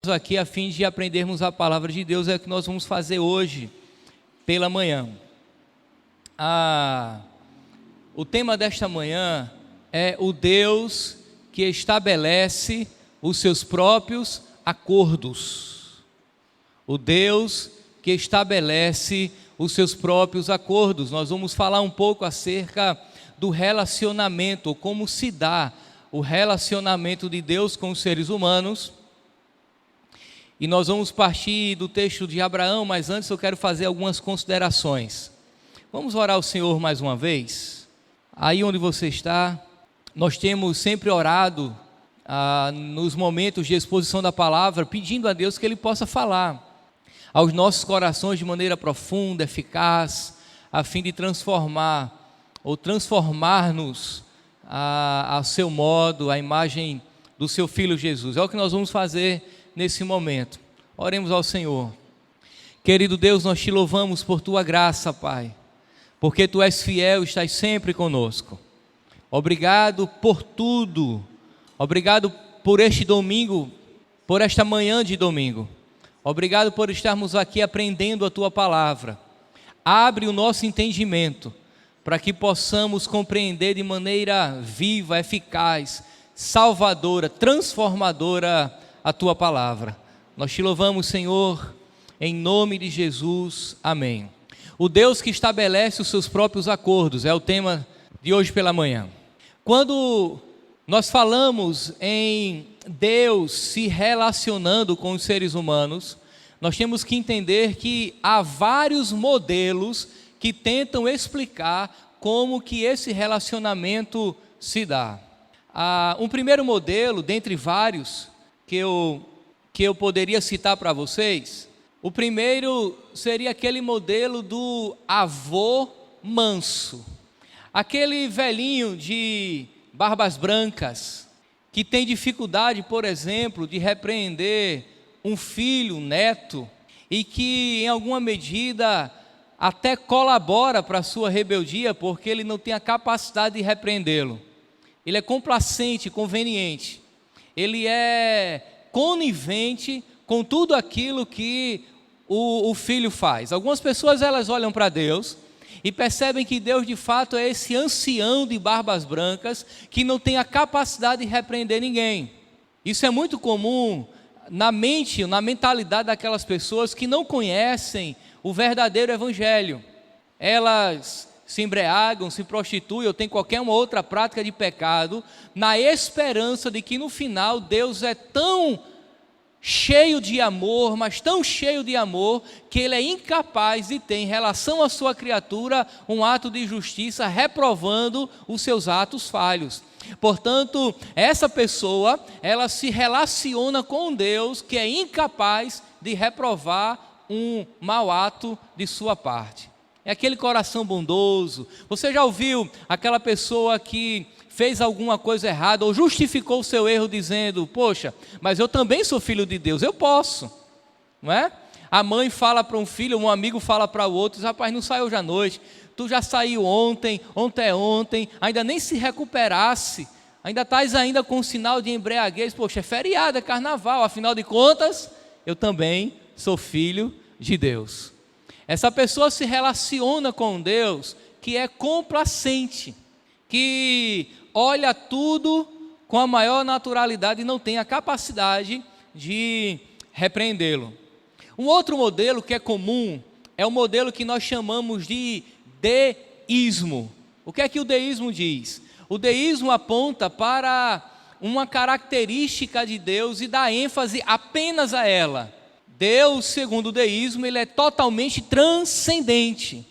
Aqui a fim de aprendermos a palavra de Deus, é o que nós vamos fazer hoje pela manhã. O tema desta manhã é o Deus que estabelece os seus próprios acordos. O Deus que estabelece os seus próprios acordos. Nós vamos falar um pouco acerca do relacionamento, como se dá o relacionamento de Deus com os seres humanos. E nós vamos partir do texto de Abraão, mas antes eu quero fazer algumas considerações. Vamos orar ao Senhor mais uma vez? Aí onde você está, nós temos sempre orado nos momentos de exposição da palavra, pedindo a Deus que Ele possa falar aos nossos corações de maneira profunda, eficaz, a fim de transformar ou transformar-nos a seu modo, a imagem do seu Filho Jesus. É o que nós vamos fazer nesse momento. Oremos ao Senhor. Querido Deus, nós te louvamos por tua graça, Pai, porque tu és fiel e estás sempre conosco. Obrigado por tudo. Obrigado por este domingo, por esta manhã de domingo. Obrigado por estarmos aqui aprendendo a tua palavra. Abre o nosso entendimento para que possamos compreender de maneira viva, eficaz, salvadora, transformadora a tua palavra. Nós te louvamos, Senhor, em nome de Jesus, amém. O Deus que estabelece os seus próprios acordos é o tema de hoje pela manhã. Quando nós falamos em Deus se relacionando com os seres humanos, nós temos que entender que há vários modelos que tentam explicar como que esse relacionamento se dá. Um primeiro modelo, dentre vários, que eu poderia citar para vocês, o primeiro seria aquele modelo do avô manso, aquele velhinho de barbas brancas, que tem dificuldade, por exemplo, de repreender um filho, um neto, e que em alguma medida até colabora para a sua rebeldia, porque ele não tem a capacidade de repreendê-lo. Ele é complacente, conveniente. Ele é conivente com tudo aquilo que o filho faz. Algumas pessoas elas olham para Deus e percebem que Deus de fato é esse ancião de barbas brancas que não tem a capacidade de repreender ninguém. Isso é muito comum na mentalidade daquelas pessoas que não conhecem o verdadeiro evangelho. Elas se embriagam, se prostituem ou têm qualquer uma outra prática de pecado, na esperança de que no final Deus é tão cheio de amor, mas tão cheio de amor, que Ele é incapaz de ter em relação à sua criatura um ato de justiça, reprovando os seus atos falhos. Portanto, essa pessoa, ela se relaciona com Deus que é incapaz de reprovar um mau ato de sua parte. É aquele coração bondoso. Você já ouviu aquela pessoa que fez alguma coisa errada ou justificou o seu erro dizendo: poxa, mas eu também sou filho de Deus, eu posso, não é? A mãe fala para um filho, um amigo fala para o outro: rapaz, não saiu hoje à noite, tu já saiu ontem, ainda nem se recuperasse, ainda estás ainda com sinal de embriaguez, poxa, é feriado, é carnaval, afinal de contas, eu também sou filho de Deus. Essa pessoa se relaciona com Deus que é complacente, que olha tudo com a maior naturalidade e não tem a capacidade de repreendê-lo. Um outro modelo que é comum é o modelo que nós chamamos de deísmo. O que é que o deísmo diz? O deísmo aponta para uma característica de Deus e dá ênfase apenas a ela. Deus, segundo o deísmo, ele é totalmente transcendente.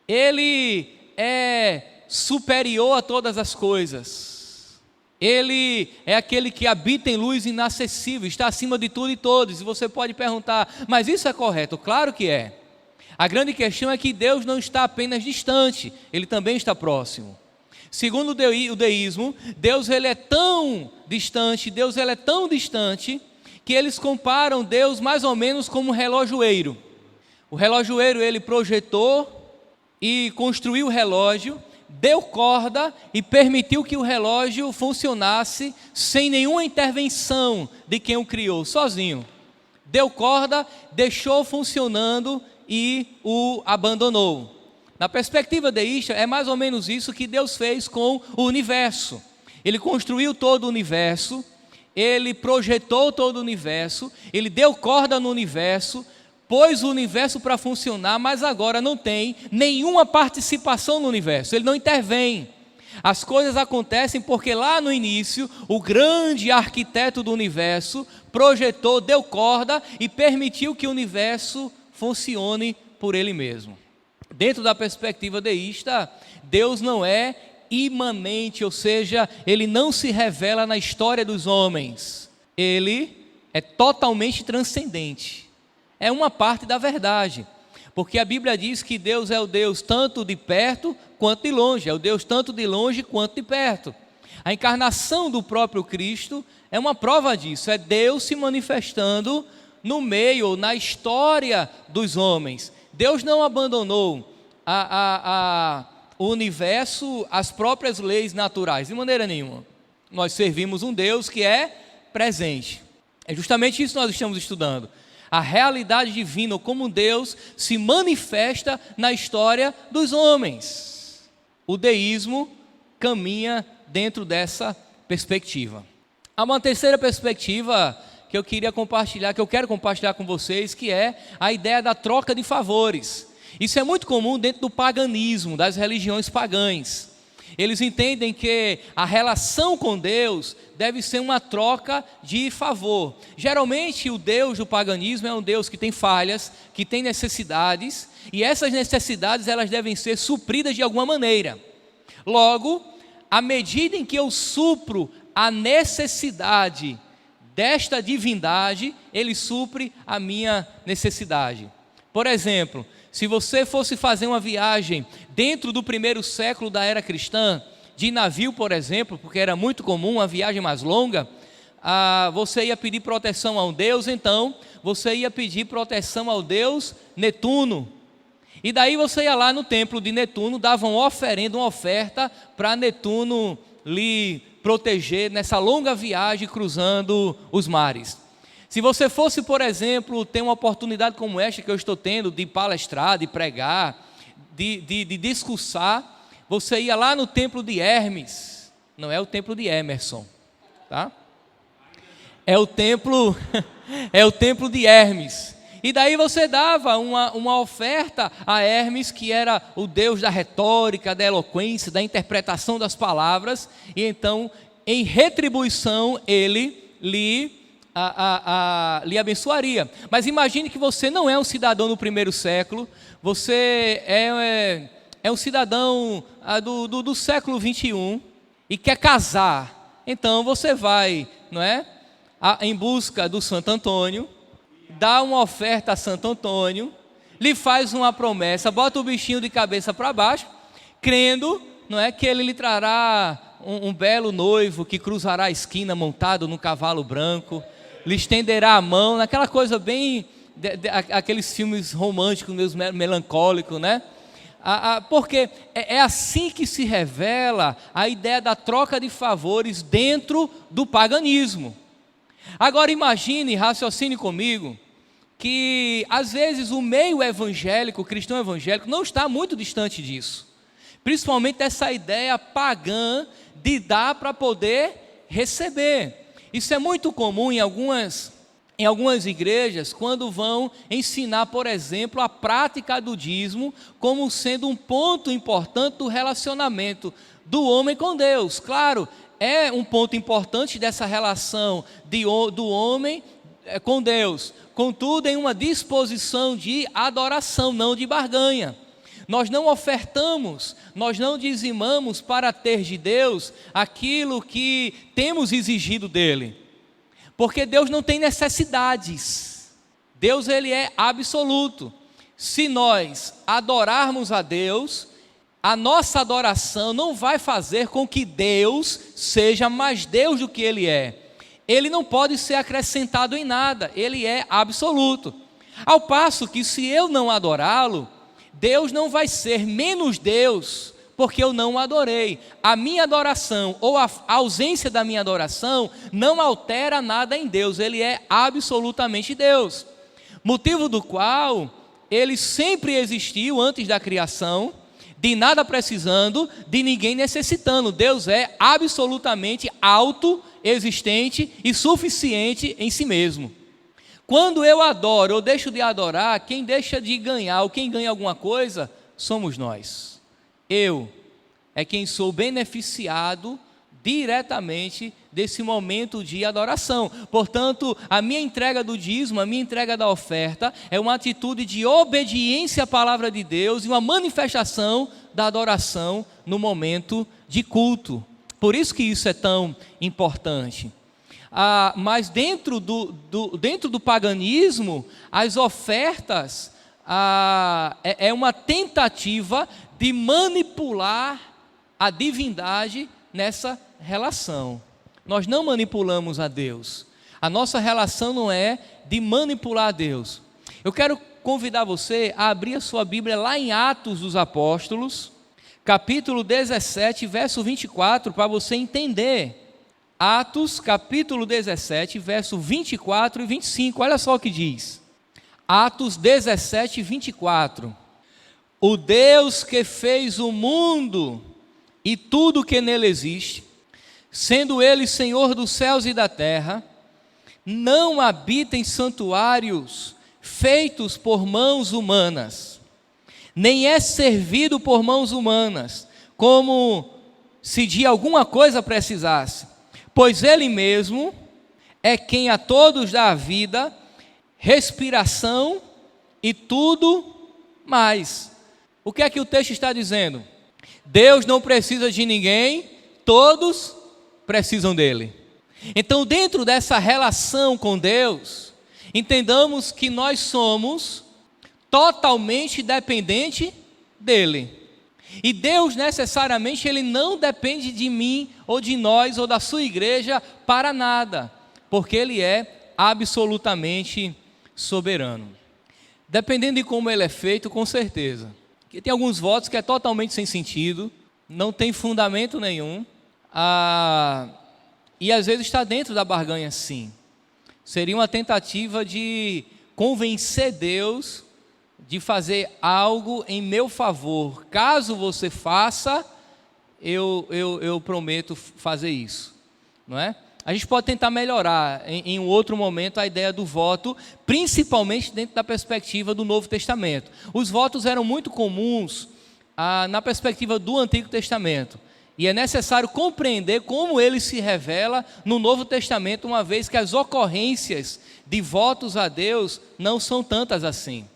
Ele é superior a todas as coisas. Ele é aquele que habita em luz inacessível, está acima de tudo e todos. E você pode perguntar: mas isso é correto? Claro que é. A grande questão é que Deus não está apenas distante, Ele também está próximo. Segundo o deísmo, Deus ele é tão distante, que eles comparam Deus mais ou menos como um relojoeiro. O relojoeiro, ele projetou e construiu o relógio, deu corda e permitiu que o relógio funcionasse sem nenhuma intervenção de quem o criou, sozinho. deu corda, deixou funcionando e o abandonou. Na perspectiva deísta, é mais ou menos isso que Deus fez com o universo. Ele construiu todo o universo, ele projetou todo o universo, ele deu corda no universo, pôs o universo para funcionar, mas agora não tem nenhuma participação no universo, ele não intervém. As coisas acontecem porque lá no início, o grande arquiteto do universo projetou, deu corda e permitiu que o universo funcione por ele mesmo. Dentro da perspectiva deísta, Deus não é imanente, ou seja, ele não se revela na história dos homens. Ele é totalmente transcendente. É uma parte da verdade. Porque a Bíblia diz que Deus é o Deus tanto de perto quanto de longe. É o Deus tanto de longe quanto de perto. A encarnação do próprio Cristo é uma prova disso. É Deus se manifestando no meio, ou na história dos homens. Deus não abandonou o universo, as próprias leis naturais, de maneira nenhuma. Nós servimos um Deus que é presente. É justamente isso que nós estamos estudando. A realidade divina, como Deus se manifesta na história dos homens. O deísmo caminha dentro dessa perspectiva. Há uma terceira perspectiva que eu quero compartilhar com vocês, que é a ideia da troca de favores. Isso é muito comum dentro do paganismo, das religiões pagãs. Eles entendem que a relação com Deus deve ser uma troca de favor. Geralmente o Deus do paganismo é um Deus que tem falhas, que tem necessidades, e essas necessidades elas devem ser supridas de alguma maneira. Logo, à medida em que eu supro a necessidade desta divindade, ele supre a minha necessidade. Por exemplo, se você fosse fazer uma viagem dentro do primeiro século da era cristã, de navio, por exemplo, porque era muito comum uma viagem mais longa, você ia pedir proteção a um deus, então você ia pedir proteção ao deus Netuno. E daí você ia lá no templo de Netuno, dava uma oferta para Netuno lhe proteger nessa longa viagem cruzando os mares. Se você fosse, por exemplo, ter uma oportunidade como esta que eu estou tendo, de palestrar, de pregar, de discursar, você ia lá no templo de Hermes, não é o templo de Emerson, tá? É o templo de Hermes. E daí você dava uma oferta a Hermes, que era o deus da retórica, da eloquência, da interpretação das palavras, e então, em retribuição, ele lhe abençoaria. Mas imagine que você não é um cidadão do primeiro século, você é um cidadão do século 21 e quer casar. Então você vai, não é, em busca do Santo Antônio, dá uma oferta a Santo Antônio, lhe faz uma promessa, bota o bichinho de cabeça para baixo, crendo, não é, que ele lhe trará um belo noivo que cruzará a esquina montado num cavalo branco, lhe estenderá a mão, naquela coisa bem, aqueles filmes românticos, meio melancólicos, né? Porque é assim que se revela a ideia da troca de favores dentro do paganismo. Agora imagine, raciocine comigo, que às vezes o meio evangélico, o cristão evangélico, não está muito distante disso. Principalmente dessa ideia pagã de dar para poder receber. Isso é muito comum em algumas igrejas, quando vão ensinar, por exemplo, a prática do dízimo como sendo um ponto importante do relacionamento do homem com Deus. Claro, é um ponto importante dessa relação do homem com Deus, contudo em uma disposição de adoração, não de barganha. Nós não ofertamos, nós não dizimamos para ter de Deus aquilo que temos exigido dele, porque Deus não tem necessidades. Deus ele é absoluto. Se nós adorarmos a Deus, a nossa adoração não vai fazer com que Deus seja mais Deus do que ele é. Ele não pode ser acrescentado em nada, ele é absoluto. Ao passo que se eu não adorá-lo, Deus não vai ser menos Deus porque eu não o adorei. A minha adoração ou a ausência da minha adoração não altera nada em Deus, ele é absolutamente Deus. Motivo do qual ele sempre existiu antes da criação, de nada precisando, de ninguém necessitando. Deus é absolutamente autoexistente e suficiente em si mesmo. Quando eu adoro ou deixo de adorar, quem deixa de ganhar ou quem ganha alguma coisa, somos nós. Eu é quem sou beneficiado diretamente desse momento de adoração. Portanto, a minha entrega do dízimo, a minha entrega da oferta, é uma atitude de obediência à palavra de Deus e uma manifestação da adoração no momento de culto. Por isso que isso é tão importante. Mas dentro do paganismo, as ofertas é uma tentativa de manipular a divindade nessa relação. Nós não manipulamos a Deus. A nossa relação não é de manipular a Deus. Eu quero convidar você a abrir a sua Bíblia lá em Atos dos Apóstolos, capítulo 17, verso 24, para você entender. Atos, capítulo 17, verso 24 e 25, olha só o que diz. Atos 17, 24. O Deus que fez o mundo e tudo que nele existe, sendo ele Senhor dos céus e da terra, não habita em santuários feitos por mãos humanas, nem é servido por mãos humanas, como se de alguma coisa precisasse, pois ele mesmo é quem a todos dá a vida, respiração e tudo mais. O que é que o texto está dizendo? Deus não precisa de ninguém, todos precisam dele. Então, dentro dessa relação com Deus, entendamos que nós somos totalmente dependentes dele. E Deus necessariamente, ele não depende de mim, ou de nós, ou da sua igreja para nada, porque ele é absolutamente soberano. Dependendo de como ele é feito, com certeza. Porque tem alguns votos que é totalmente sem sentido, não tem fundamento nenhum, e às vezes está dentro da barganha sim. Seria uma tentativa de convencer Deus de fazer algo em meu favor. Caso você faça, eu prometo fazer isso, não é? A gente pode tentar melhorar em um outro momento a ideia do voto, principalmente dentro da perspectiva do Novo Testamento. Os votos eram muito comuns na perspectiva do Antigo Testamento. E é necessário compreender como ele se revela no Novo Testamento, uma vez que as ocorrências de votos a Deus não são tantas assim,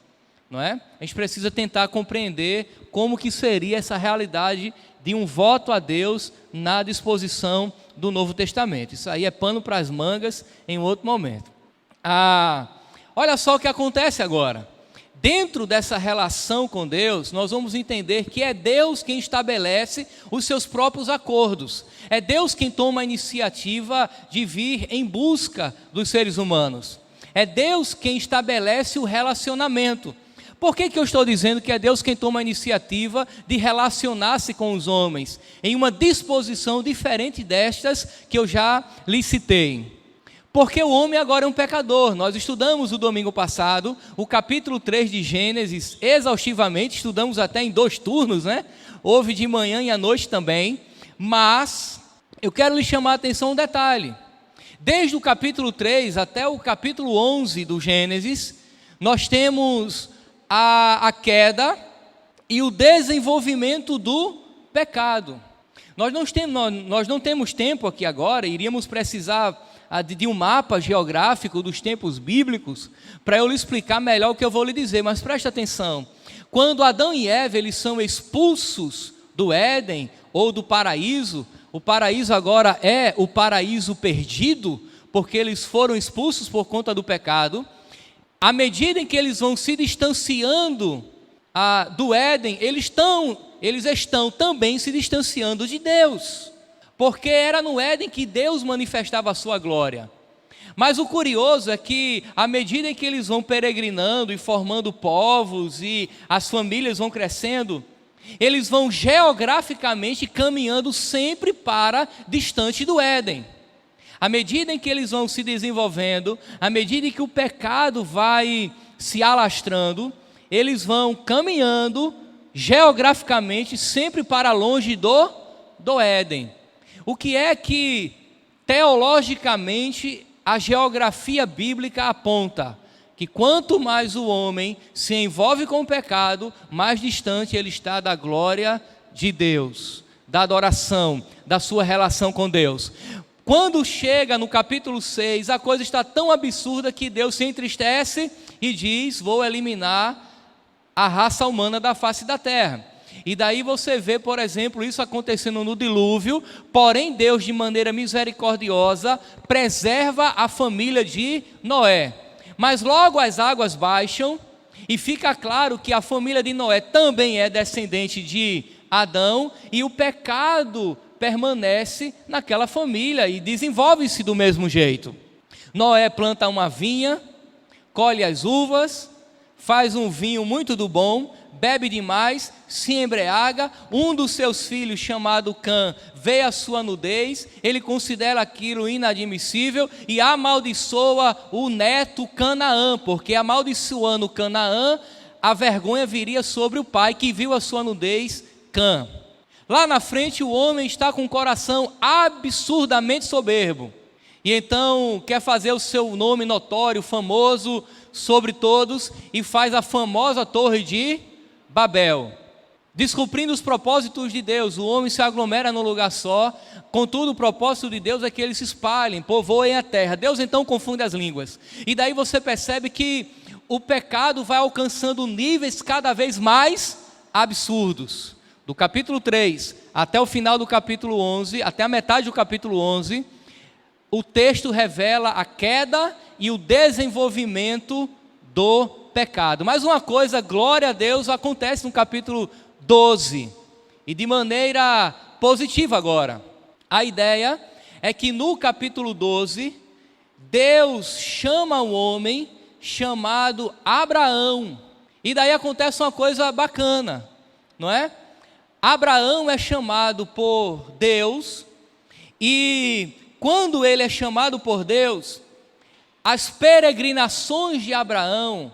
não é? A gente precisa tentar compreender como que seria essa realidade de um voto a Deus na disposição do Novo Testamento. Isso aí é pano para as mangas em outro momento. Olha só o que acontece agora. Dentro dessa relação com Deus, nós vamos entender que é Deus quem estabelece os seus próprios acordos. É Deus quem toma a iniciativa de vir em busca dos seres humanos. É Deus quem estabelece o relacionamento. Por que eu estou dizendo que é Deus quem toma a iniciativa de relacionar-se com os homens, em uma disposição diferente destas que eu já lhe citei? Porque o homem agora é um pecador. Nós estudamos o domingo passado, o capítulo 3 de Gênesis, exaustivamente, estudamos até em 2 turnos, né? Houve de manhã e à noite também, mas eu quero lhe chamar a atenção um detalhe. Desde o capítulo 3 até o capítulo 11 do Gênesis, nós temos a queda e o desenvolvimento do pecado. Nós não temos tempo aqui agora, iríamos precisar de um mapa geográfico dos tempos bíblicos para eu lhe explicar melhor o que eu vou lhe dizer, mas preste atenção. Quando Adão e Eva eles são expulsos do Éden ou do paraíso, o paraíso agora é o paraíso perdido, porque eles foram expulsos por conta do pecado. À medida em que eles vão se distanciando do Éden, eles estão também se distanciando de Deus, porque era no Éden que Deus manifestava a sua glória. Mas o curioso é que, à medida em que eles vão peregrinando e formando povos e as famílias vão crescendo, eles vão geograficamente caminhando sempre para distante do Éden. À medida em que eles vão se desenvolvendo, à medida em que o pecado vai se alastrando, eles vão caminhando geograficamente sempre para longe do Éden. O que é que teologicamente a geografia bíblica aponta? Que quanto mais o homem se envolve com o pecado, mais distante ele está da glória de Deus, da adoração, da sua relação com Deus. Quando chega no capítulo 6, a coisa está tão absurda que Deus se entristece e diz: vou eliminar a raça humana da face da terra. E daí você vê, por exemplo, isso acontecendo no dilúvio, porém Deus, de maneira misericordiosa, preserva a família de Noé. Mas logo as águas baixam e fica claro que a família de Noé também é descendente de Adão, e o pecado permanece naquela família e desenvolve-se do mesmo jeito. Noé planta uma vinha, colhe as uvas, faz um vinho muito do bom, bebe demais, se embriaga. Um dos seus filhos, chamado Cã, vê a sua nudez, ele considera aquilo inadmissível e amaldiçoa o neto Canaã, porque amaldiçoando Canaã, a vergonha viria sobre o pai que viu a sua nudez, Cã. Lá na frente o homem está com o coração absurdamente soberbo, e então quer fazer o seu nome notório, famoso sobre todos, e faz a famosa torre de Babel. Descumprindo os propósitos de Deus, o homem se aglomera num lugar só, contudo o propósito de Deus é que eles se espalhem, povoem a terra. Deus então confunde as línguas, e daí você percebe que o pecado vai alcançando níveis cada vez mais absurdos. Do capítulo 3 até o final do capítulo 11, até a metade do capítulo 11, o texto revela a queda e o desenvolvimento do pecado. Mas uma coisa, glória a Deus, acontece no capítulo 12, e de maneira positiva agora. A ideia é que no capítulo 12, Deus chama o homem chamado Abraão, e daí acontece uma coisa bacana, não é? Abraão é chamado por Deus, e quando ele é chamado por Deus, as peregrinações de Abraão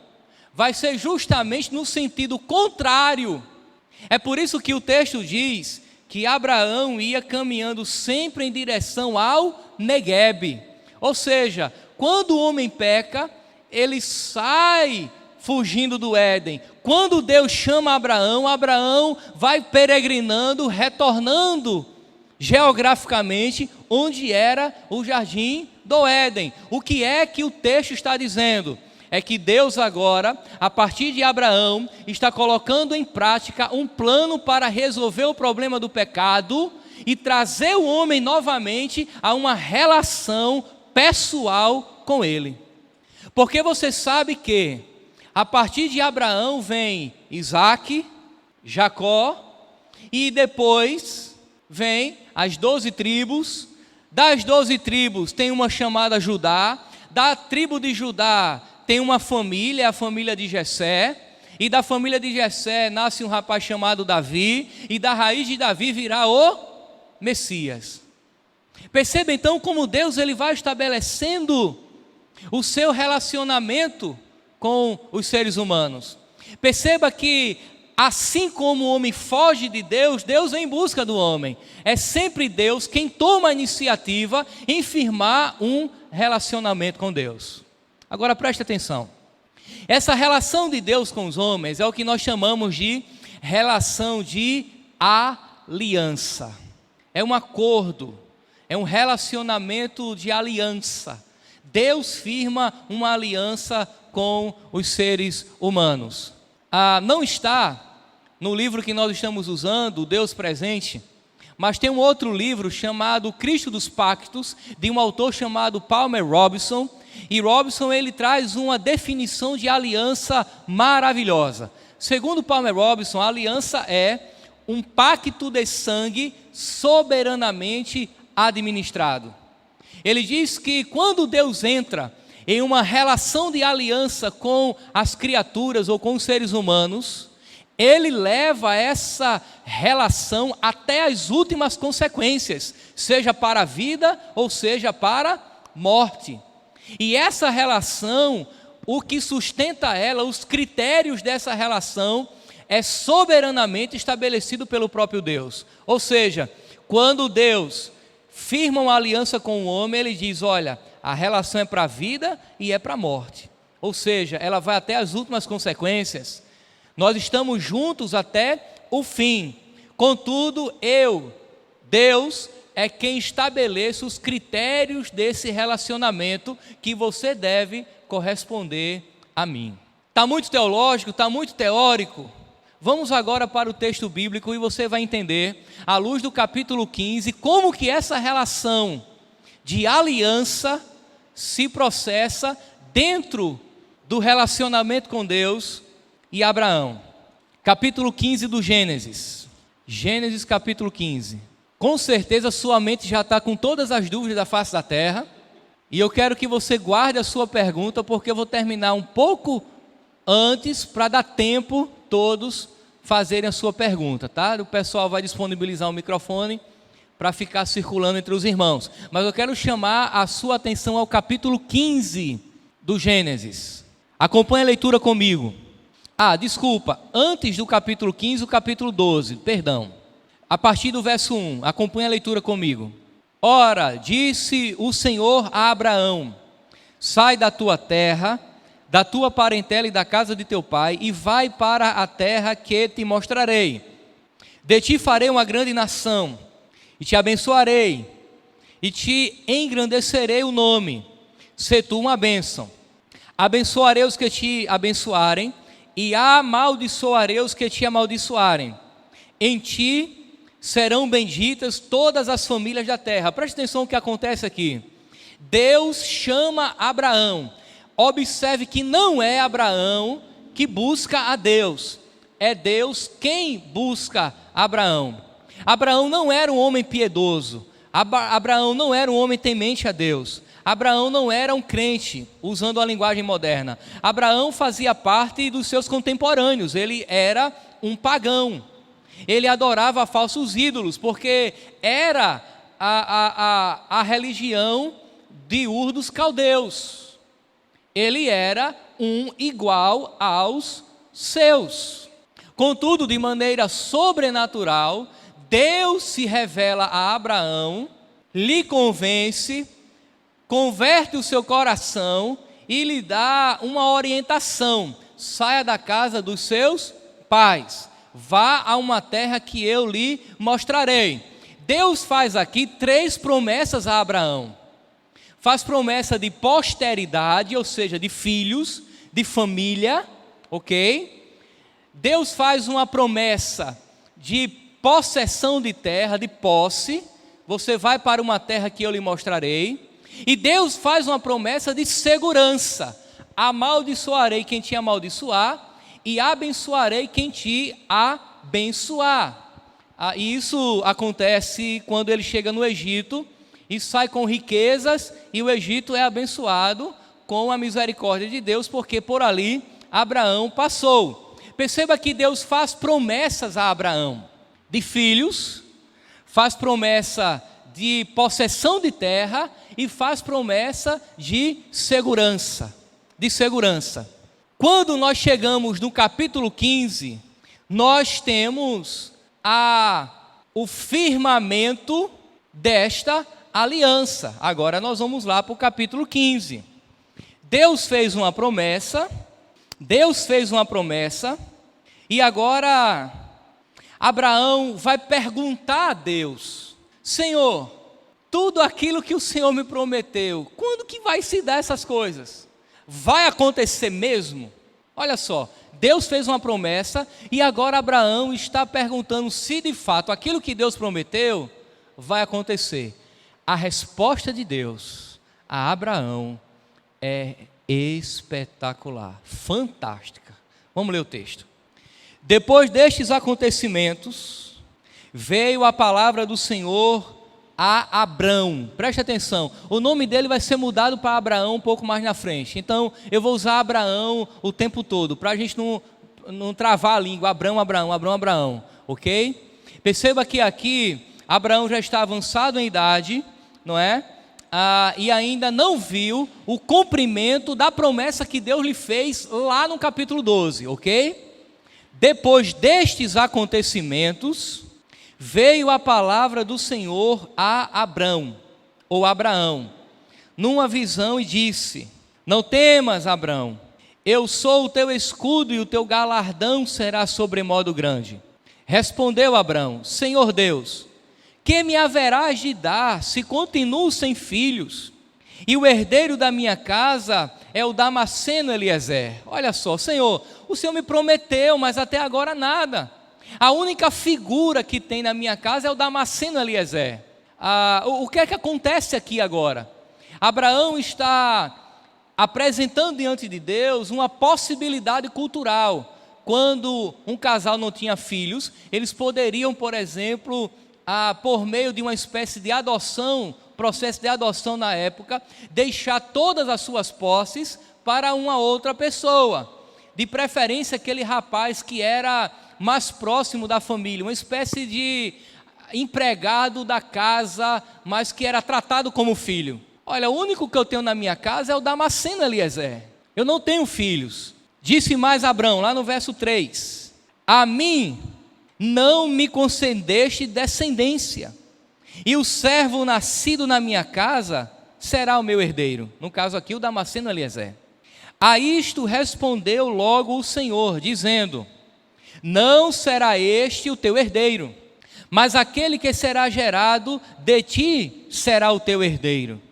vai ser justamente no sentido contrário. É por isso que o texto diz que Abraão ia caminhando sempre em direção ao Neguebe. Ou seja, quando o homem peca, ele sai fugindo do Éden. Quando Deus chama Abraão, Abraão vai peregrinando, retornando geograficamente onde era o jardim do Éden. O que é que o texto está dizendo? É que Deus agora, a partir de Abraão, está colocando em prática um plano para resolver o problema do pecado e trazer o homem novamente a uma relação pessoal com ele. Porque você sabe que a partir de Abraão vem Isaac, Jacó, e depois vem as 12 tribos. Das 12 tribos tem uma chamada Judá. Da tribo de Judá tem uma família, a família de Jessé. E da família de Jessé nasce um rapaz chamado Davi. E da raiz de Davi virá o Messias. Perceba então como Deus ele vai estabelecendo o seu relacionamento com os seres humanos. Perceba que assim como o homem foge de Deus, Deus vem em busca do homem. É sempre Deus quem toma a iniciativa em firmar um relacionamento com Deus. Agora preste atenção. Essa relação de Deus com os homens é o que nós chamamos de relação de aliança. É um acordo, é um relacionamento de aliança. Deus firma uma aliança com os seres humanos. Não está no livro que nós estamos usando, Deus Presente, mas tem um outro livro chamado Cristo dos Pactos, de um autor chamado Palmer Robertson, e Robertson ele traz uma definição de aliança maravilhosa. Segundo Palmer Robertson, a aliança é um pacto de sangue soberanamente administrado. Ele diz que quando Deus entra em uma relação de aliança com as criaturas ou com os seres humanos, ele leva essa relação até as últimas consequências, seja para a vida ou seja para a morte. E essa relação, o que sustenta ela, os critérios dessa relação, é soberanamente estabelecido pelo próprio Deus. Ou seja, quando Deus firma uma aliança com o homem, ele diz: olha, a relação é para a vida e é para a morte. Ou seja, ela vai até as últimas consequências. Nós estamos juntos até o fim. Contudo, Deus, é quem estabelece os critérios desse relacionamento que você deve corresponder a mim. Está muito teológico, está muito teórico. Vamos agora para o texto bíblico e você vai entender, à luz do capítulo 15, como que essa relação de aliança se processa dentro do relacionamento com Deus e Abraão. Capítulo 15 do Gênesis. Gênesis capítulo 15. Com certeza sua mente já está com todas as dúvidas da face da terra. E eu quero que você guarde a sua pergunta, porque eu vou terminar um pouco antes para dar tempo todos fazerem a sua pergunta, tá? O pessoal vai disponibilizar um microfone para ficar circulando entre os irmãos. Mas eu quero chamar a sua atenção ao capítulo 15 do Gênesis. Acompanhe a leitura comigo. Desculpa, antes do capítulo 15, o capítulo 12, perdão. A partir do verso 1, acompanhe a leitura comigo. Ora, disse o Senhor a Abraão: sai da tua terra, da tua parentela e da casa de teu pai, e vai para a terra que te mostrarei. De ti farei uma grande nação, e te abençoarei, e te engrandecerei o nome, se tu uma bênção. Abençoarei os que te abençoarem, e amaldiçoarei os que te amaldiçoarem. Em ti serão benditas todas as famílias da terra. Preste atenção no que acontece aqui. Deus chama Abraão. Observe que não é Abraão que busca a Deus, é Deus quem busca Abraão. Abraão não era um homem piedoso, Abraão não era um homem temente a Deus, Abraão não era um crente, usando a linguagem moderna. Abraão fazia parte dos seus contemporâneos, ele era um pagão, ele adorava falsos ídolos, porque era a religião de Ur dos caldeus. Ele era um igual aos seus. Contudo, de maneira sobrenatural, Deus se revela a Abraão, lhe convence, converte o seu coração e lhe dá uma orientação: saia da casa dos seus pais, vá a uma terra que eu lhe mostrarei. Deus faz aqui 3 promessas a Abraão. Faz promessa de posteridade, ou seja, de filhos, de família, ok? Deus faz uma promessa de possessão de terra, de posse. Você vai para uma terra que eu lhe mostrarei. E Deus faz uma promessa de segurança: amaldiçoarei quem te amaldiçoar e abençoarei quem te abençoar. E isso acontece quando ele chega no Egito e sai com riquezas, e o Egito é abençoado com a misericórdia de Deus, porque por ali Abraão passou. Perceba que Deus faz promessas a Abraão de filhos, faz promessa de possessão de terra e faz promessa de segurança. Quando nós chegamos no capítulo 15, nós temos o firmamento desta aliança. Agora nós vamos lá para o capítulo 15. Deus fez uma promessa, e agora Abraão vai perguntar a Deus: Senhor, tudo aquilo que o Senhor me prometeu, quando que vai se dar essas coisas? Vai acontecer mesmo? Olha só, Deus fez uma promessa e agora Abraão está perguntando se de fato aquilo que Deus prometeu vai acontecer. A resposta de Deus a Abraão é espetacular, fantástica. Vamos ler o texto. Depois destes acontecimentos, veio a palavra do Senhor a Abrão. Preste atenção, o nome dele vai ser mudado para Abraão um pouco mais na frente. Então eu vou usar Abraão o tempo todo, para a gente não não travar a língua, Abraão, Abraão, Abraão, Abraão, ok? Perceba que aqui, Abraão já está avançado em idade, não é? E ainda não viu o cumprimento da promessa que Deus lhe fez lá no capítulo 12, ok? Depois destes acontecimentos, veio a palavra do Senhor a Abrão, ou Abraão, numa visão e disse: não temas, Abrão, eu sou o teu escudo e o teu galardão será sobremodo grande. Respondeu Abrão: Senhor Deus, que me haverás de dar se continuo sem filhos? E o herdeiro da minha casa é o Damasceno Eliezer. Olha só, Senhor, o Senhor me prometeu, mas até agora nada. A única figura que tem na minha casa é o Damasceno Eliezer. O que é que acontece aqui agora? Abraão está apresentando diante de Deus uma possibilidade cultural. Quando um casal não tinha filhos, eles poderiam, por exemplo, por meio de uma espécie de adoção, processo de adoção na época, deixar todas as suas posses para uma outra pessoa, de preferência aquele rapaz que era mais próximo da família, uma espécie de empregado da casa, mas que era tratado como filho. Olha, o único que eu tenho na minha casa é o Damasceno Eliezer, eu não tenho filhos. Disse mais Abrão, lá no verso 3, a mim não me concedeste descendência, e o servo nascido na minha casa será o meu herdeiro. No caso aqui, o Damasceno Eliezer. A isto respondeu logo o Senhor, dizendo: não será este o teu herdeiro, mas aquele que será gerado de ti será o teu herdeiro.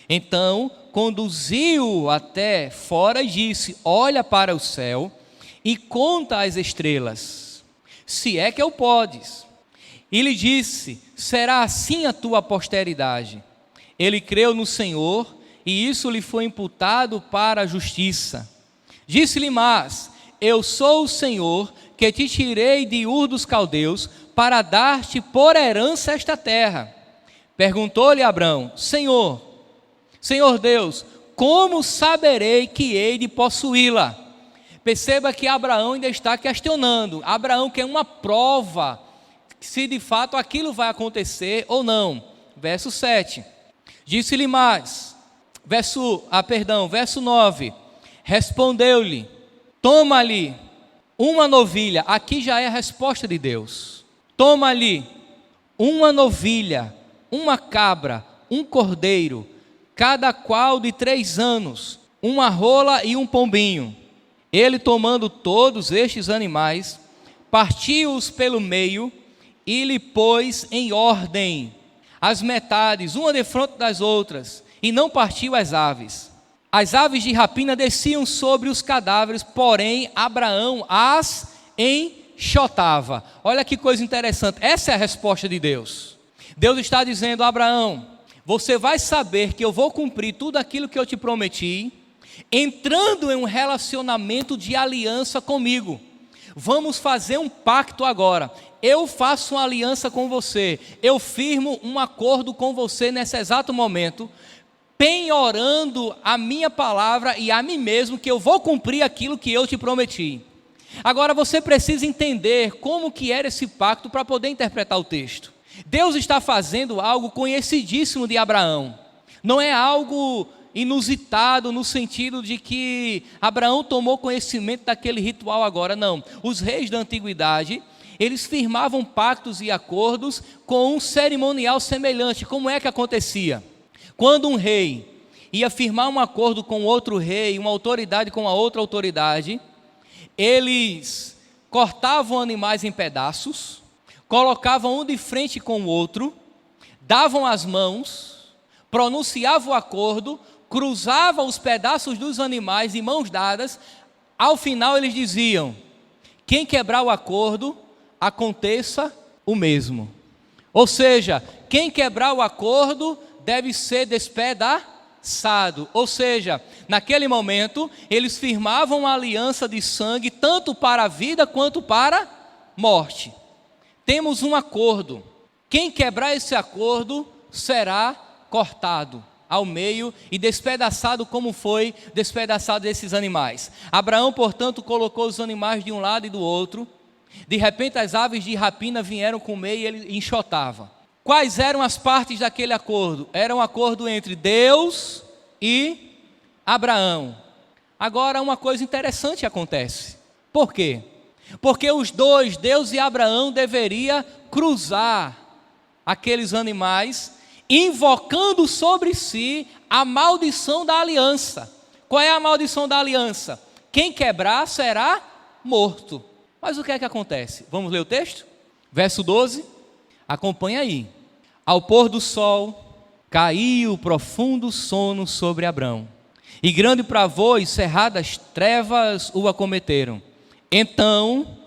Então conduziu-o até fora e disse: olha para o céu e conta as estrelas, se é que o podes. E lhe disse: será assim a tua posteridade. Ele creu no Senhor, e isso lhe foi imputado para a justiça. Disse-lhe mais: eu sou o Senhor, que te tirei de Ur dos Caldeus, para dar-te por herança esta terra. Perguntou-lhe Abrão: Senhor Deus, como saberei que hei de possuí-la? Perceba que Abraão ainda está questionando. Abraão quer uma prova, se de fato aquilo vai acontecer ou não. Verso 7. Disse-lhe mais, verso 9. Respondeu-lhe: toma-lhe uma novilha. Aqui já é a resposta de Deus. Toma-lhe uma novilha, uma cabra, um cordeiro, cada qual de 3 anos, uma rola e um pombinho. Ele, tomando todos estes animais, partiu-os pelo meio e lhe pôs em ordem as metades, uma defronte das outras, e não partiu as aves. As aves de rapina desciam sobre os cadáveres, porém Abraão as enxotava. Olha que coisa interessante, essa é a resposta de Deus. Deus está dizendo: Abraão, você vai saber que eu vou cumprir tudo aquilo que eu te prometi, entrando em um relacionamento de aliança comigo. Vamos fazer um pacto agora. Eu faço uma aliança com você, eu firmo um acordo com você nesse exato momento, penhorando a minha palavra e a mim mesmo, que eu vou cumprir aquilo que eu te prometi. Agora você precisa entender como que era esse pacto para poder interpretar o texto. Deus está fazendo algo conhecidíssimo de Abraão. Não é algo inusitado no sentido de que Abraão tomou conhecimento daquele ritual agora, não. Os reis da antiguidade, eles firmavam pactos e acordos com um cerimonial semelhante. Como é que acontecia? Quando um rei ia firmar um acordo com outro rei, uma autoridade com a outra autoridade, eles cortavam animais em pedaços, colocavam um de frente com o outro, davam as mãos, pronunciavam o acordo, cruzavam os pedaços dos animais de mãos dadas. Ao final eles diziam: quem quebrar o acordo, aconteça o mesmo. Ou seja, quem quebrar o acordo deve ser despedaçado. Ou seja, naquele momento eles firmavam uma aliança de sangue, tanto para a vida quanto para a morte. Temos um acordo, quem quebrar esse acordo será cortado. ao meio e despedaçado como foi despedaçado esses animais. Abraão, portanto, colocou os animais de um lado e do outro. De repente as aves de rapina vieram comer e ele enxotava. Quais eram as partes daquele acordo? Era um acordo entre Deus e Abraão. Agora uma coisa interessante acontece. Por quê? Porque os dois, Deus e Abraão, deveriam cruzar aqueles animais, invocando sobre si a maldição da aliança. Qual é a maldição da aliança? Quem quebrar será morto. Mas o que é que acontece? Vamos ler o texto? Verso 12, acompanha aí. Ao pôr do sol, caiu profundo sono sobre Abrão, e grande pavor e cerradas trevas o acometeram. Então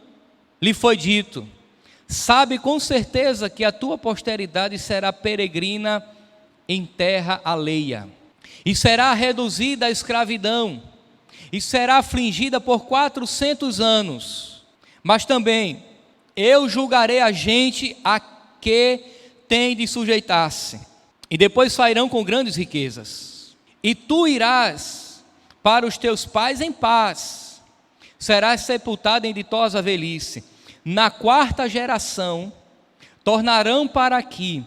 lhe foi dito: sabe com certeza que a tua posteridade será peregrina em terra alheia, e será reduzida à escravidão, e será afligida por 400 anos. Mas também eu julgarei a gente a que tem de sujeitar-se, e depois sairão com grandes riquezas. E tu irás para os teus pais em paz, serás sepultado em ditosa velhice. Na quarta geração tornarão para aqui,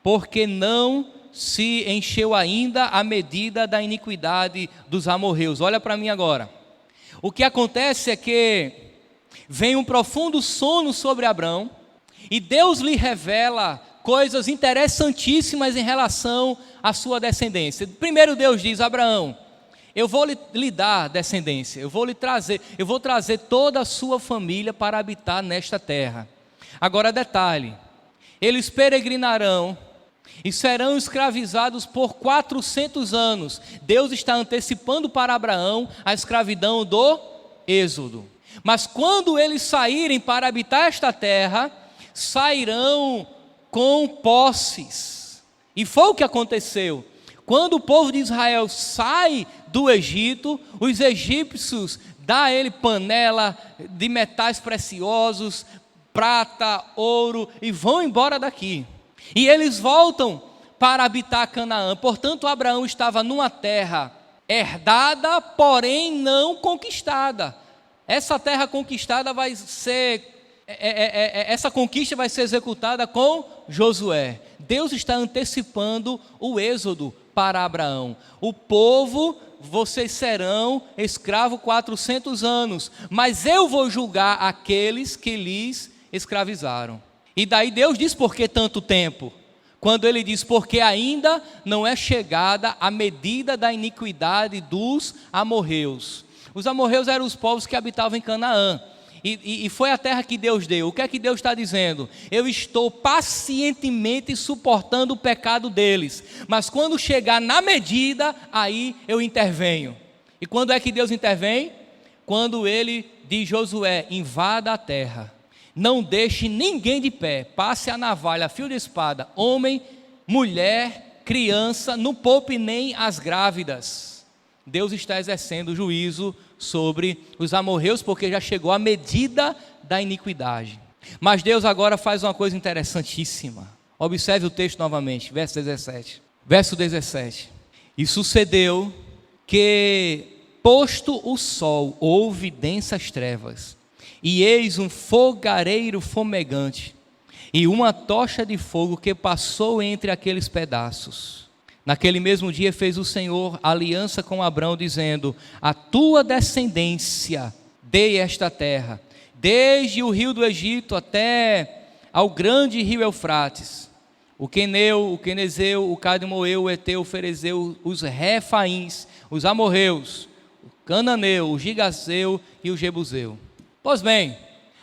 porque não se encheu ainda a medida da iniquidade dos amorreus. Olha para mim agora. O que acontece é que vem um profundo sono sobre Abrão, e Deus lhe revela coisas interessantíssimas em relação à sua descendência. Primeiro Deus diz: Abraão, eu vou lhe dar descendência, eu vou trazer toda a sua família para habitar nesta terra. Agora detalhe, eles peregrinarão e serão escravizados por 400 anos. Deus está antecipando para Abraão a escravidão do Êxodo. Mas quando eles saírem para habitar esta terra, sairão com posses. E foi o que aconteceu. Quando o povo de Israel sai do Egito, os egípcios dão a ele panela de metais preciosos, prata, ouro, e vão embora daqui. E eles voltam para habitar Canaã. Portanto, Abraão estava numa terra herdada, porém não conquistada. Essa terra conquistada vai ser... essa conquista vai ser executada com Josué. Deus está antecipando o êxodo para Abraão. O povo, vocês serão escravos 400 anos, mas eu vou julgar aqueles que lhes escravizaram. E daí Deus diz: por que tanto tempo? Quando ele diz: porque ainda não é chegada a medida da iniquidade dos amorreus. Os amorreus eram os povos que habitavam em Canaã. E foi a terra que Deus deu. O que é que Deus está dizendo? Eu estou pacientemente suportando o pecado deles, mas quando chegar na medida, aí eu intervenho. E quando é que Deus intervém? Quando ele diz: Josué, invada a terra, não deixe ninguém de pé, passe a navalha, fio de espada, homem, mulher, criança, não poupe nem as grávidas. Deus está exercendo juízo sobre os amorreus, porque já chegou a medida da iniquidade. Mas Deus agora faz uma coisa interessantíssima. Observe o texto novamente, verso 17. Verso 17. E sucedeu que, posto o sol, houve densas trevas, e eis um fogareiro fumegante, e uma tocha de fogo que passou entre aqueles pedaços. Naquele mesmo dia fez o Senhor aliança com Abrão, dizendo: a tua descendência dei esta terra, desde o rio do Egito até ao grande rio Eufrates, o Queneu, o Quenezeu, o Cadmoeu, o Eteu, o Ferezeu, os Refaíns, os Amorreus, o Cananeu, o Gigazeu e o Jebuseu. Pois bem,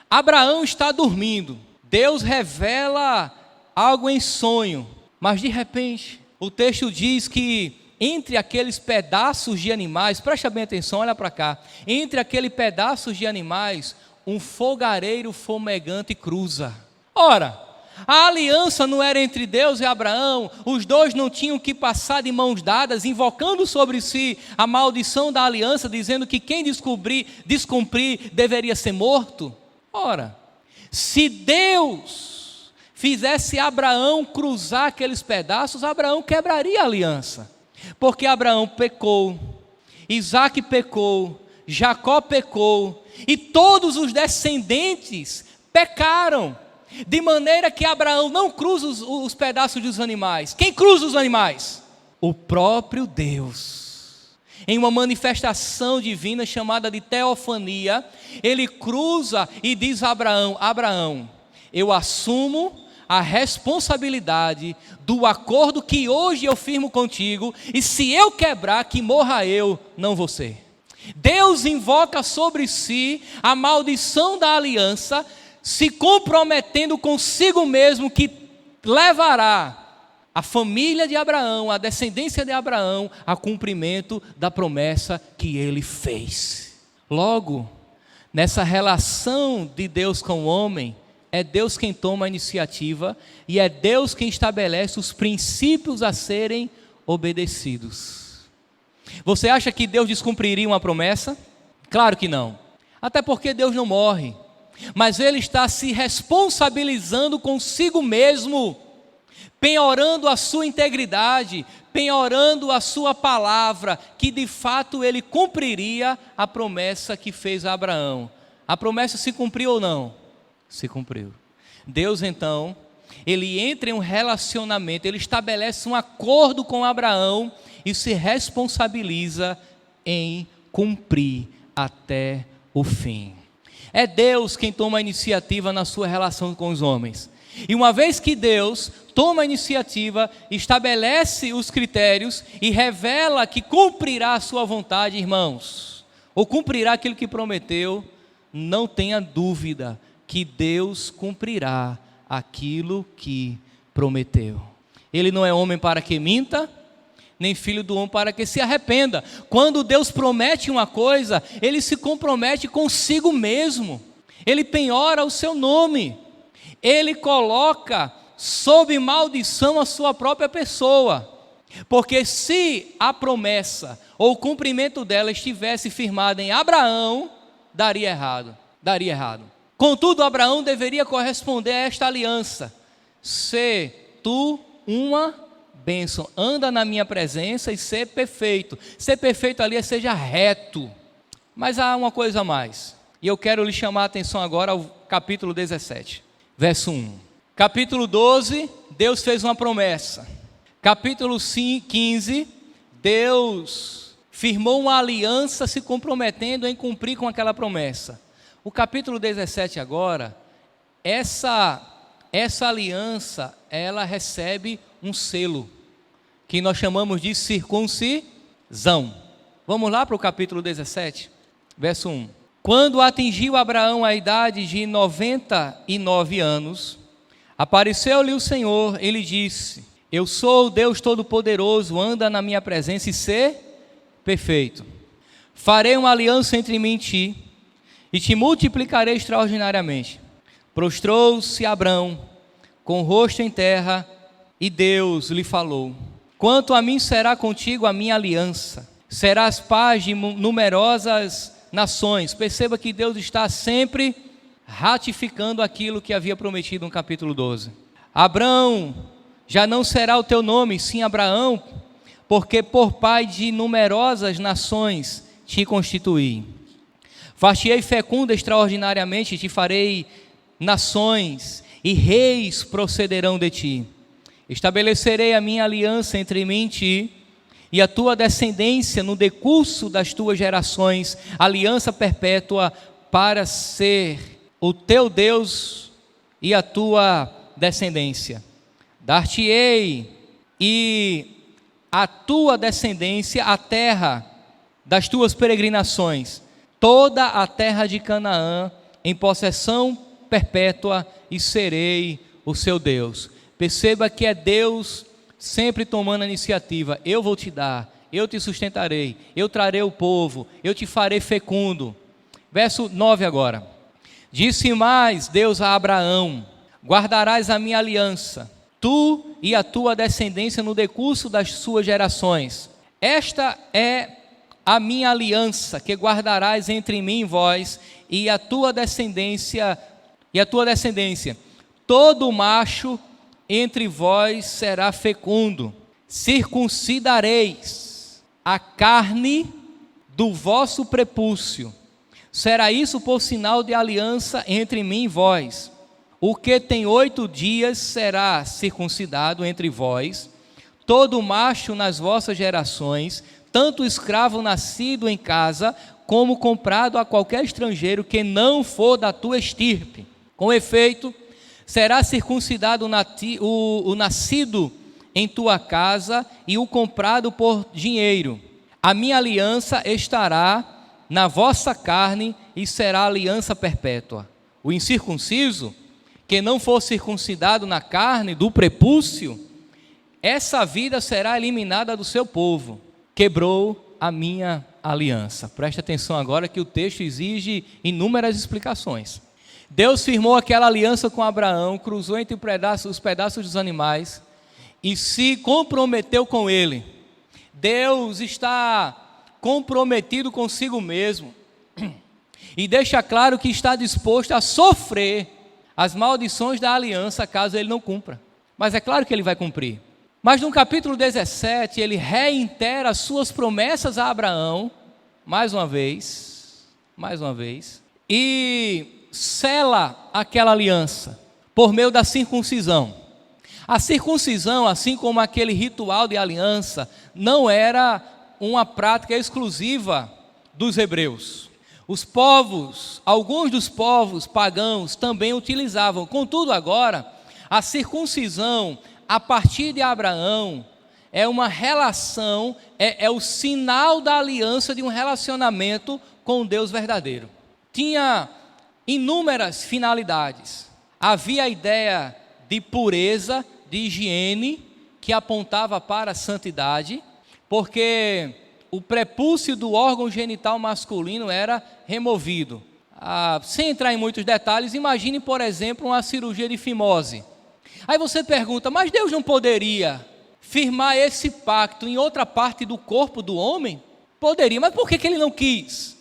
Abraão está dormindo. Deus revela algo em sonho, mas de repente o texto diz que entre aqueles pedaços de animais, presta bem atenção, olha para cá, entre aqueles pedaços de animais, um fogareiro fumegante cruza. Ora, a aliança não era entre Deus e Abraão, os dois não tinham que passar de mãos dadas, invocando sobre si a maldição da aliança, dizendo que quem descumprir deveria ser morto? Ora, se Deus fizesse Abraão cruzar aqueles pedaços, Abraão quebraria a aliança. Porque Abraão pecou, Isaque pecou, Jacó pecou, e todos os descendentes pecaram, de maneira que Abraão não cruza os pedaços dos animais. Quem cruza os animais? O próprio Deus. Em uma manifestação divina chamada de teofania, ele cruza e diz a Abraão: Abraão, eu assumo a responsabilidade do acordo que hoje eu firmo contigo, e se eu quebrar, que morra eu, não você. Deus invoca sobre si a maldição da aliança, se comprometendo consigo mesmo que levará a família de Abraão, a descendência de Abraão, a cumprimento da promessa que ele fez. Logo, nessa relação de Deus com o homem, é Deus quem toma a iniciativa e é Deus quem estabelece os princípios a serem obedecidos. Você acha que Deus descumpriria uma promessa? Claro que não. Até porque Deus não morre. Mas Ele está se responsabilizando consigo mesmo, penhorando a sua integridade, penhorando a sua palavra, que de fato Ele cumpriria a promessa que fez a Abraão. A promessa se cumpriu ou não? Se cumpriu. Deus então, Ele entra em um relacionamento, Ele estabelece um acordo com Abraão e se responsabiliza em cumprir até o fim. É Deus quem toma a iniciativa na sua relação com os homens. E uma vez que Deus toma a iniciativa, estabelece os critérios e revela que cumprirá a sua vontade, irmãos, ou cumprirá aquilo que prometeu, não tenha dúvida que Deus cumprirá aquilo que prometeu. Ele não é homem para que minta, nem filho do homem para que se arrependa. Quando Deus promete uma coisa, Ele se compromete consigo mesmo. Ele penhora o seu nome. Ele coloca sob maldição a sua própria pessoa. Porque se a promessa ou o cumprimento dela estivesse firmado em Abraão, daria errado. Daria errado. Contudo, Abraão deveria corresponder a esta aliança: se tu uma bênção, anda na minha presença e ser perfeito. Ser perfeito ali é seja reto. Mas há uma coisa a mais, e eu quero lhe chamar a atenção agora ao capítulo 17, verso 1. Capítulo 12, Deus fez uma promessa. Capítulo 15, Deus firmou uma aliança se comprometendo em cumprir com aquela promessa. O capítulo 17 agora, essa aliança, ela recebe um selo, que nós chamamos de circuncisão. Vamos lá para o capítulo 17, verso 1. Quando atingiu Abraão a idade de 99 anos, apareceu-lhe o Senhor, ele disse: eu sou o Deus Todo-Poderoso, anda na minha presença e sê perfeito. Farei uma aliança entre mim e ti, e te multiplicarei extraordinariamente. Prostrou-se Abrão, com o rosto em terra, e Deus lhe falou: quanto a mim será contigo a minha aliança, serás paz de numerosas nações. Perceba que Deus está sempre ratificando aquilo que havia prometido no capítulo 12. Abrão, já não será o teu nome, sim Abraão, porque por pai de numerosas nações te constituí. Far-te-ei fecundo extraordinariamente, te farei nações, e reis procederão de ti. Estabelecerei a minha aliança entre mim e ti, e a tua descendência no decurso das tuas gerações, aliança perpétua, para ser o teu Deus e a tua descendência. Dar-te-ei e a tua descendência a terra das tuas peregrinações, toda a terra de Canaã, em possessão perpétua, e serei o seu Deus. Perceba que é Deus sempre tomando a iniciativa. Eu vou te dar, eu te sustentarei, eu trarei o povo, eu te farei fecundo. Verso 9 agora. Disse mais Deus a Abraão: guardarás a minha aliança, tu e a tua descendência no decurso das suas gerações. Esta é a minha aliança que guardarás entre mim e vós e a tua descendência. Todo macho entre vós será fecundo, circuncidareis a carne do vosso prepúcio. Será isso por sinal de aliança entre mim e vós. O que tem 8 dias será circuncidado entre vós, todo macho nas vossas gerações, tanto escravo nascido em casa, como comprado a qualquer estrangeiro que não for da tua estirpe. Com efeito, será circuncidado o nascido em tua casa e o comprado por dinheiro. A minha aliança estará na vossa carne e será aliança perpétua. O incircunciso, que não for circuncidado na carne do prepúcio, essa vida será eliminada do seu povo. Quebrou a minha aliança. Preste atenção agora que o texto exige inúmeras explicações. Deus firmou aquela aliança com Abraão, cruzou entre os pedaços dos animais e se comprometeu com ele. Deus está comprometido consigo mesmo e deixa claro que está disposto a sofrer as maldições da aliança caso ele não cumpra. Mas é claro que ele vai cumprir. Mas no capítulo 17 ele reitera as suas promessas a Abraão, mais uma vez, e sela aquela aliança por meio da circuncisão. A circuncisão, assim como aquele ritual de aliança, não era uma prática exclusiva dos hebreus. Alguns dos povos pagãos também utilizavam. Contudo, agora, a circuncisão, a partir de Abraão, é uma relação, é o sinal da aliança de um relacionamento com o Deus verdadeiro. Tinha inúmeras finalidades. Havia a ideia de pureza, de higiene, que apontava para a santidade, porque o prepúcio do órgão genital masculino era removido. Sem entrar em muitos detalhes, imagine, por exemplo, uma cirurgia de fimose. Aí você pergunta, mas Deus não poderia firmar esse pacto em outra parte do corpo do homem? Poderia, mas por que ele não quis?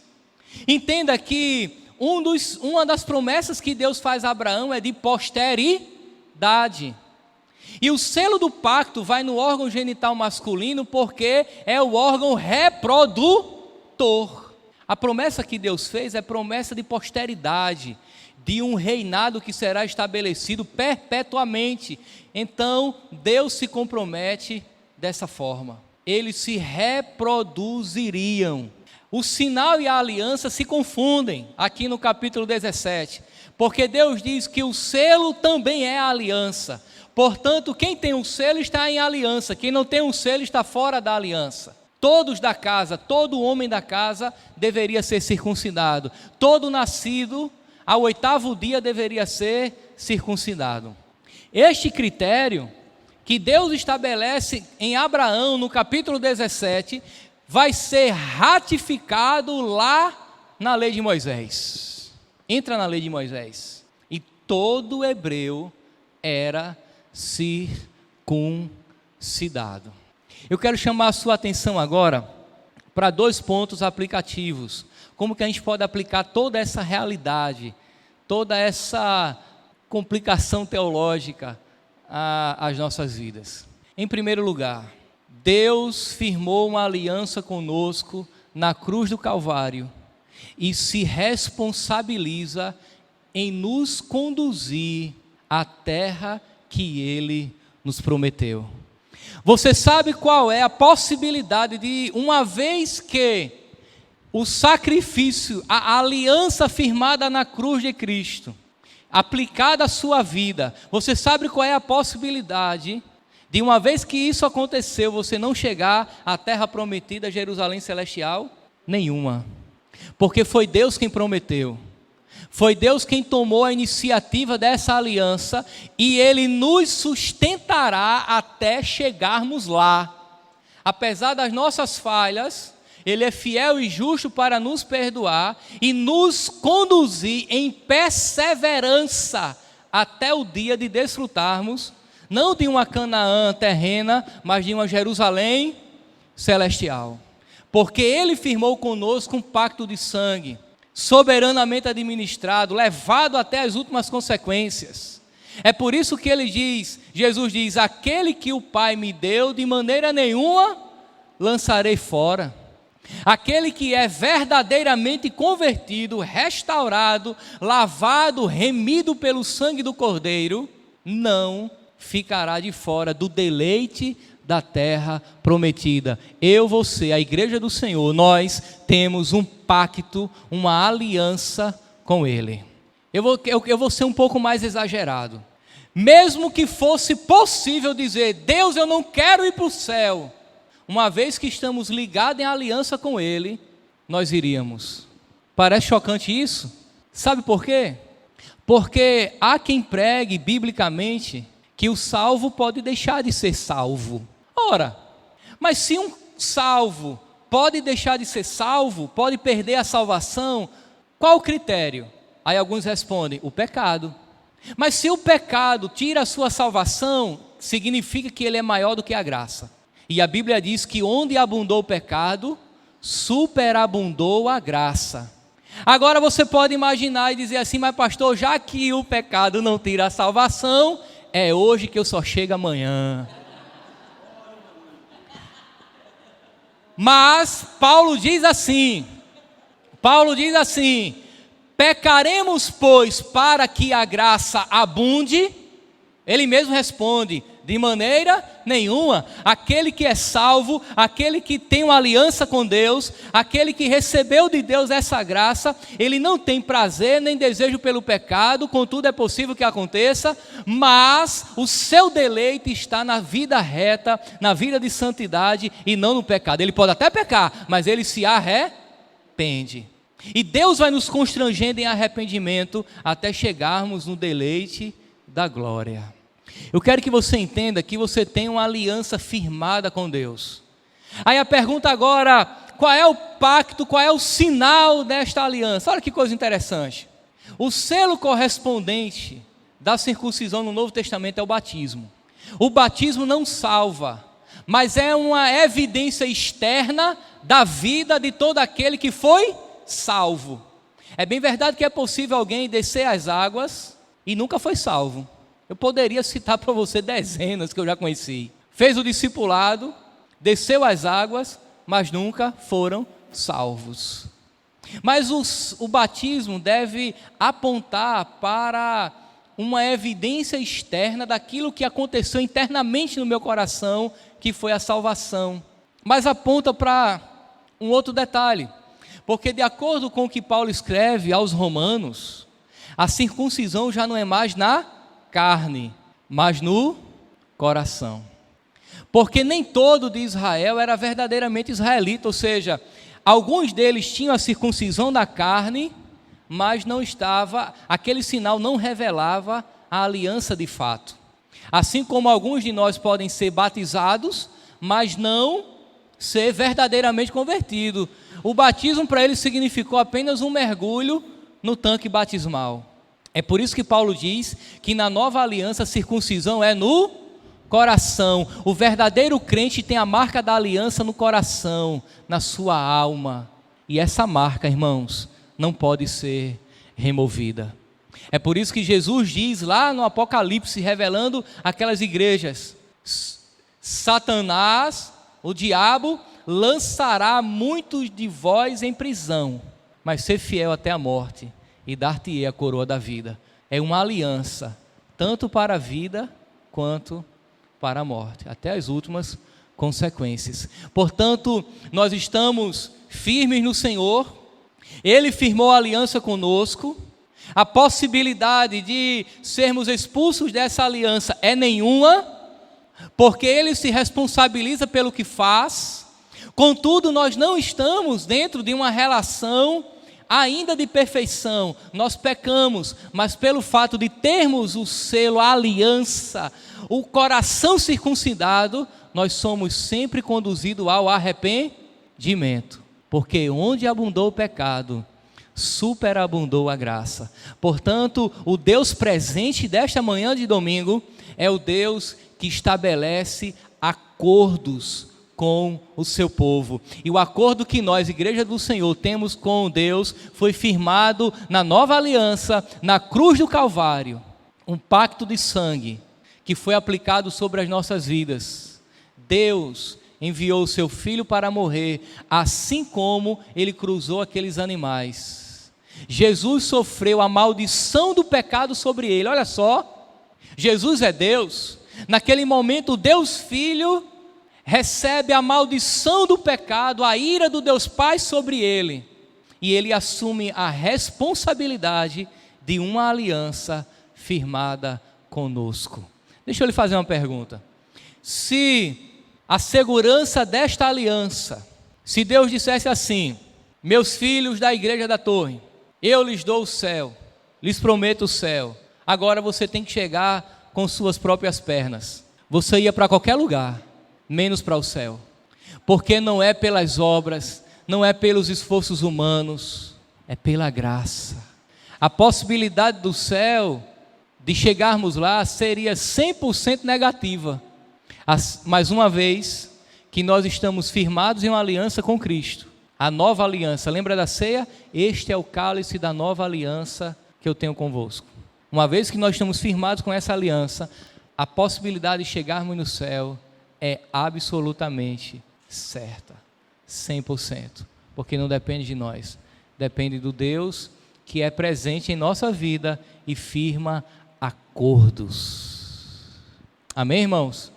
Entenda que uma das promessas que Deus faz a Abraão é de posteridade. E o selo do pacto vai no órgão genital masculino porque é o órgão reprodutor. A promessa que Deus fez é promessa de posteridade, de um reinado que será estabelecido perpetuamente. Então, Deus se compromete dessa forma. Eles se reproduziriam. O sinal e a aliança se confundem aqui no capítulo 17, porque Deus diz que o selo também é a aliança. Portanto, quem tem um selo está em aliança, quem não tem um selo está fora da aliança. Todos da casa, todo homem da casa deveria ser circuncidado. Todo nascido, ao 8º dia, deveria ser circuncidado. Este critério que Deus estabelece em Abraão, no capítulo 17, vai ser ratificado lá na lei de Moisés. Entra na lei de Moisés. E todo hebreu era circuncidado. Eu quero chamar a sua atenção agora para 2 pontos aplicativos. Como que a gente pode aplicar toda essa realidade, toda essa complicação teológica às nossas vidas. Em primeiro lugar, Deus firmou uma aliança conosco na cruz do Calvário e se responsabiliza em nos conduzir à terra que Ele nos prometeu. Você sabe qual é a possibilidade de, uma vez que o sacrifício, a aliança firmada na cruz de Cristo, aplicada à sua vida, você sabe qual é a possibilidade de, uma vez que isso aconteceu, você não chegar à terra prometida, Jerusalém celestial? Nenhuma. Porque foi Deus quem prometeu. Foi Deus quem tomou a iniciativa dessa aliança e Ele nos sustentará até chegarmos lá. Apesar das nossas falhas, Ele é fiel e justo para nos perdoar e nos conduzir em perseverança até o dia de desfrutarmos, não de uma Canaã terrena, mas de uma Jerusalém celestial. Porque Ele firmou conosco um pacto de sangue, soberanamente administrado, levado até as últimas consequências. É por isso que Jesus diz, aquele que o Pai me deu, de maneira nenhuma lançarei fora. Aquele que é verdadeiramente convertido, restaurado, lavado, remido pelo sangue do Cordeiro, não ficará de fora do deleite da terra prometida. Eu, você, a igreja do Senhor, nós temos um pacto, uma aliança com Ele. Eu vou ser um pouco mais exagerado. Mesmo que fosse possível dizer, Deus, eu não quero ir para o céu, uma vez que estamos ligados em aliança com Ele, nós iríamos. Parece chocante isso? Sabe por quê? Porque há quem pregue biblicamente que o salvo pode deixar de ser salvo. Ora, mas se um salvo pode deixar de ser salvo, pode perder a salvação, qual o critério? Aí alguns respondem, o pecado. Mas se o pecado tira a sua salvação, significa que ele é maior do que a graça. E a Bíblia diz que onde abundou o pecado, superabundou a graça. Agora você pode imaginar e dizer assim, mas pastor, já que o pecado não tira a salvação, é hoje que eu só chego amanhã. Mas Paulo diz assim, pecaremos, pois, para que a graça abunde? Ele mesmo responde, de maneira nenhuma. Aquele que é salvo, aquele que tem uma aliança com Deus, aquele que recebeu de Deus essa graça, ele não tem prazer nem desejo pelo pecado, contudo é possível que aconteça, mas o seu deleite está na vida reta, na vida de santidade e não no pecado. Ele pode até pecar, mas ele se arrepende. E Deus vai nos constrangendo em arrependimento até chegarmos no deleite da glória. Eu quero que você entenda que você tem uma aliança firmada com Deus. Aí a pergunta agora, qual é o pacto, qual é o sinal desta aliança? Olha que coisa interessante. O selo correspondente da circuncisão no Novo Testamento é o batismo. O batismo não salva, mas é uma evidência externa da vida de todo aquele que foi salvo. É bem verdade que é possível alguém descer as águas e nunca foi salvo. Eu poderia citar para você dezenas que eu já conheci. Fez o discipulado, desceu as águas, mas nunca foram salvos. Mas o batismo deve apontar para uma evidência externa daquilo que aconteceu internamente no meu coração, que foi a salvação. Mas aponta para um outro detalhe. Porque de acordo com o que Paulo escreve aos Romanos, a circuncisão já não é mais na carne, mas no coração. Porque nem todo de Israel era verdadeiramente israelita, ou seja, alguns deles tinham a circuncisão da carne, mas não estava, aquele sinal não revelava a aliança de fato. Assim como alguns de nós podem ser batizados, mas não ser verdadeiramente convertido. O batismo para eles significou apenas um mergulho no tanque batismal. É por isso que Paulo diz que na nova aliança a circuncisão é no coração. O verdadeiro crente tem a marca da aliança no coração, na sua alma. E essa marca, irmãos, não pode ser removida. É por isso que Jesus diz lá no Apocalipse, revelando aquelas igrejas, Satanás, o diabo, lançará muitos de vós em prisão, mas ser fiel até a morte, e dar-te-ei a coroa da vida. É uma aliança, tanto para a vida, quanto para a morte, até as últimas consequências. Portanto, nós estamos firmes no Senhor, Ele firmou a aliança conosco, a possibilidade de sermos expulsos dessa aliança é nenhuma, porque Ele se responsabiliza pelo que faz. Contudo, nós não estamos dentro de uma relação ainda de perfeição. Nós pecamos, mas pelo fato de termos o selo, a aliança, o coração circuncidado, nós somos sempre conduzidos ao arrependimento. Porque onde abundou o pecado, superabundou a graça. Portanto, o Deus presente desta manhã de domingo é o Deus que estabelece acordos com o seu povo. E o acordo que nós, Igreja do Senhor, temos com Deus foi firmado na nova aliança, na cruz do Calvário, um pacto de sangue que foi aplicado sobre as nossas vidas. Deus enviou o seu Filho para morrer, assim como ele cruzou aqueles animais. Jesus sofreu a maldição do pecado sobre ele. Olha só, Jesus é Deus. Naquele momento, o Deus Filho recebe a maldição do pecado, a ira do Deus Pai sobre ele. E ele assume a responsabilidade de uma aliança firmada conosco. Deixa eu lhe fazer uma pergunta. Se a segurança desta aliança, se Deus dissesse assim: meus filhos da igreja da torre, eu lhes dou o céu, lhes prometo o céu, agora você tem que chegar com suas próprias pernas. Você ia para qualquer lugar, menos para o céu, porque não é pelas obras, não é pelos esforços humanos, é pela graça. A possibilidade do céu, de chegarmos lá, seria 100% negativa. Mais uma vez que nós estamos firmados em uma aliança com Cristo, a nova aliança, lembra da ceia? Este é o cálice da nova aliança que eu tenho convosco. Uma vez que nós estamos firmados com essa aliança, a possibilidade de chegarmos no céu é absolutamente certa, 100%, porque não depende de nós, depende do Deus que é presente em nossa vida e firma acordos. Amém, irmãos?